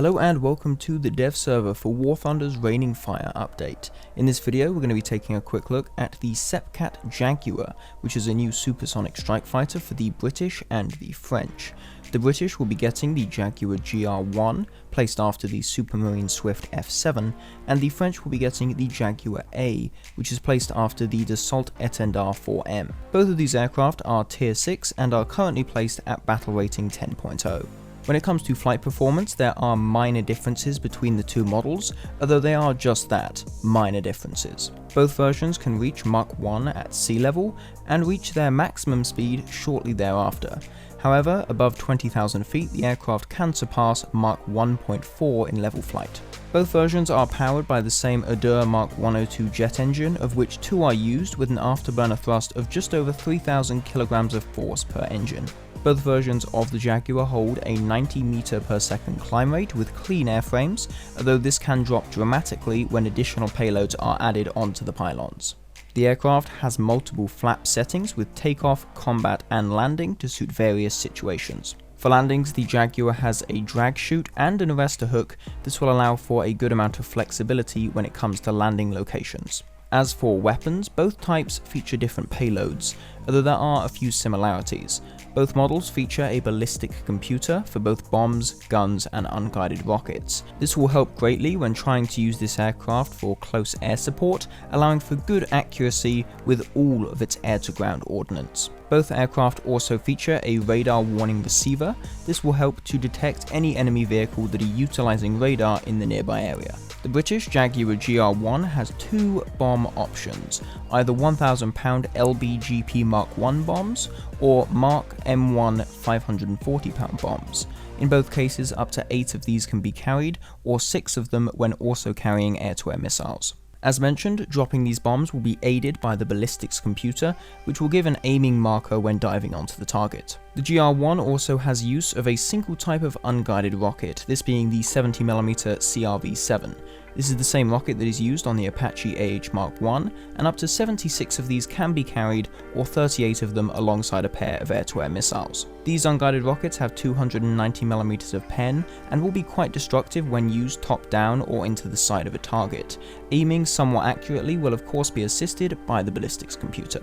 Hello and welcome to the dev server for War Thunder's Raining Fire update. In this video we're going to be taking a quick look at the SEPECAT Jaguar, which is a new supersonic strike fighter for the British and the French. The British will be getting the Jaguar GR.1, placed after the Supermarine Swift F7, and the French will be getting the Jaguar A, which is placed after the Dassault Étendard 4M. Both of these aircraft are Tier 6 and are currently placed at battle rating 10.0. When it comes to flight performance, there are minor differences between the two models, although they are just that, minor differences. Both versions can reach Mach 1 at sea level and reach their maximum speed shortly thereafter. However, above 20,000 feet, the aircraft can surpass Mach 1.4 in level flight. Both versions are powered by the same Adur Mach 102 jet engine, of which two are used with an afterburner thrust of just over 3,000 kilograms of force per engine. Both versions of the Jaguar hold a 90 meter per second climb rate with clean airframes, although this can drop dramatically when additional payloads are added onto the pylons. The aircraft has multiple flap settings with takeoff, combat and landing to suit various situations. For landings, the Jaguar has a drag chute and an arrestor hook. This will allow for a good amount of flexibility when it comes to landing locations. As for weapons, both types feature different payloads, although there are a few similarities. Both models feature a ballistic computer for both bombs, guns, and unguided rockets. This will help greatly when trying to use this aircraft for close air support, allowing for good accuracy with all of its air-to-ground ordnance. Both aircraft also feature a radar warning receiver. This will help to detect any enemy vehicle that are utilizing radar in the nearby area. The British Jaguar GR.1 has two bomb options, either 1,000 pound LBGP Mark 1 bombs or Mark M1 540 pound bombs. In both cases, up to 8 of these can be carried, or 6 of them when also carrying air-to-air missiles. As mentioned, dropping these bombs will be aided by the ballistics computer, which will give an aiming marker when diving onto the target. The GR.1 also has use of a single type of unguided rocket, this being the 70mm CRV-7. This is the same rocket that is used on the Apache AH Mark 1, and up to 76 of these can be carried, or 38 of them alongside a pair of air-to-air missiles. These unguided rockets have 290mm of pen and will be quite destructive when used top-down or into the side of a target. Aiming somewhat accurately will of course be assisted by the ballistics computer.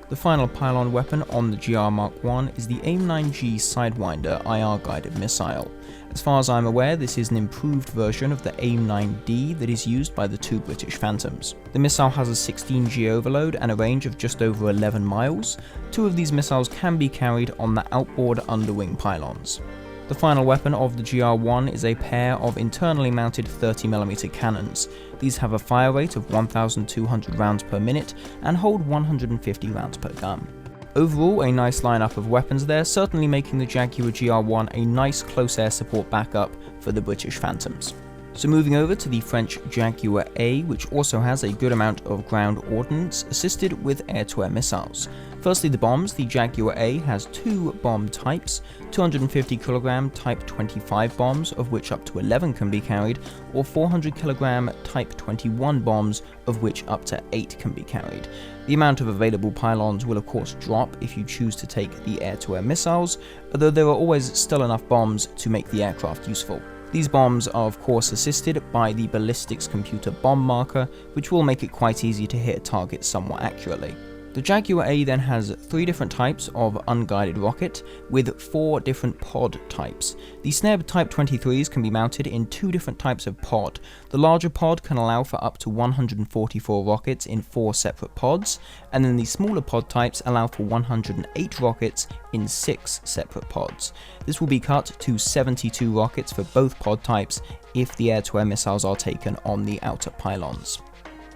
The final pylon weapon on the GR Mark 1 is the AIM-9G Sidewinder IR-guided missile. As far as I'm aware, this is an improved version of the AIM-9D that is used by the two British Phantoms. The missile has a 16G overload and a range of just over 11 miles. Two of these missiles can be carried on the outboard underwing pylons. The final weapon of the GR.1 is a pair of internally mounted 30mm cannons. These have a fire rate of 1,200 rounds per minute and hold 150 rounds per gun. Overall, a nice lineup of weapons there, certainly making the Jaguar GR.1 a nice close air support backup for the British Phantoms. So moving over to the French Jaguar A, which also has a good amount of ground ordnance assisted with air-to-air missiles. Firstly, the bombs. The Jaguar A has two bomb types, 250kg Type 25 bombs, of which up to 11 can be carried, or 400kg Type 21 bombs, of which up to 8 can be carried. The amount of available pylons will of course drop if you choose to take the air-to-air missiles, although there are always still enough bombs to make the aircraft useful. These bombs are of course assisted by the ballistics computer bomb marker, which will make it quite easy to hit a target somewhat accurately. The Jaguar A then has 3 different types of unguided rocket with 4 different pod types. The Sneb Type 23s can be mounted in 2 different types of pod. The larger pod can allow for up to 144 rockets in 4 separate pods, and then the smaller pod types allow for 108 rockets in 6 separate pods. This will be cut to 72 rockets for both pod types if the air-to-air missiles are taken on the outer pylons.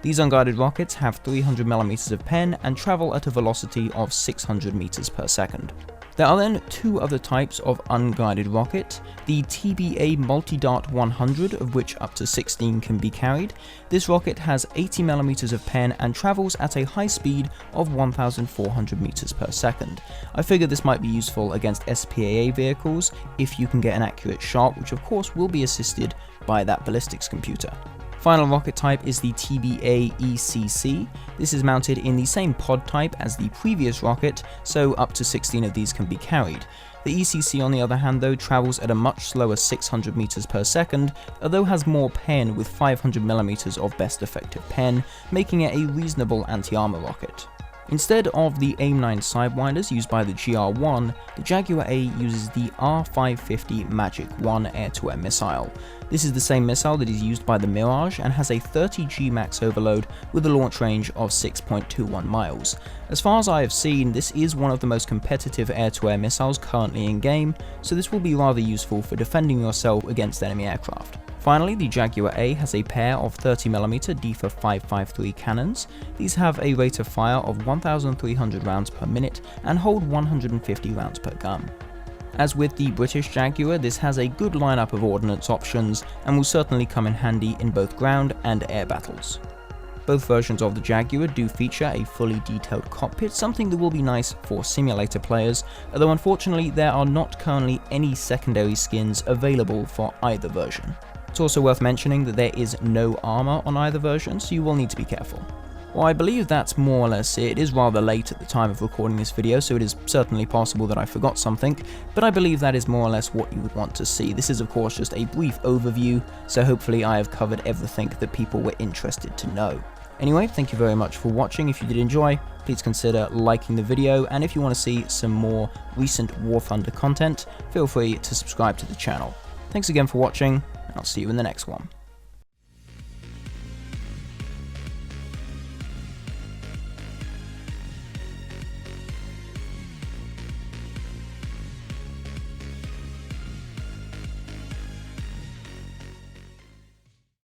These unguided rockets have 300mm of pen and travel at a velocity of 600 meters per second. There are then 2 other types of unguided rocket, the TBA Multi-Dart 100, of which up to 16 can be carried. This rocket has 80mm of pen and travels at a high speed of 1,400 meters per second. I figure this might be useful against SPAA vehicles if you can get an accurate shot, which of course will be assisted by that ballistics computer. Final rocket type is the TBA ECC. This is mounted in the same pod type as the previous rocket, so up to 16 of these can be carried. The ECC on the other hand though travels at a much slower 600 meters per second, although has more pen with 500 millimeters of best effective pen, making it a reasonable anti-armor rocket. Instead of the AIM-9 Sidewinders used by the GR1, the Jaguar A uses the R550 Magic 1 air-to-air missile. This is the same missile that is used by the Mirage and has a 30 G max overload with a launch range of 6.21 miles. As far as I have seen, this is one of the most competitive air-to-air missiles currently in game, so this will be rather useful for defending yourself against enemy aircraft. Finally, the Jaguar A has a pair of 30mm DIFA 553 cannons. These have a rate of fire of 1,300 rounds per minute and hold 150 rounds per gun. As with the British Jaguar, this has a good lineup of ordnance options and will certainly come in handy in both ground and air battles. Both versions of the Jaguar do feature a fully detailed cockpit, something that will be nice for simulator players, although unfortunately there are not currently any secondary skins available for either version. It's also worth mentioning that there is no armor on either version, so you will need to be careful. Well, I believe that's more or less it. It is rather late at the time of recording this video, so it is certainly possible that I forgot something, but I believe that is more or less what you would want to see. This is of course just a brief overview, so hopefully I have covered everything that people were interested to know. Anyway, thank you very much for watching. If you did enjoy, please consider liking the video, and if you want to see some more recent War Thunder content, feel free to subscribe to the channel. Thanks again for watching, and I'll see you in the next one.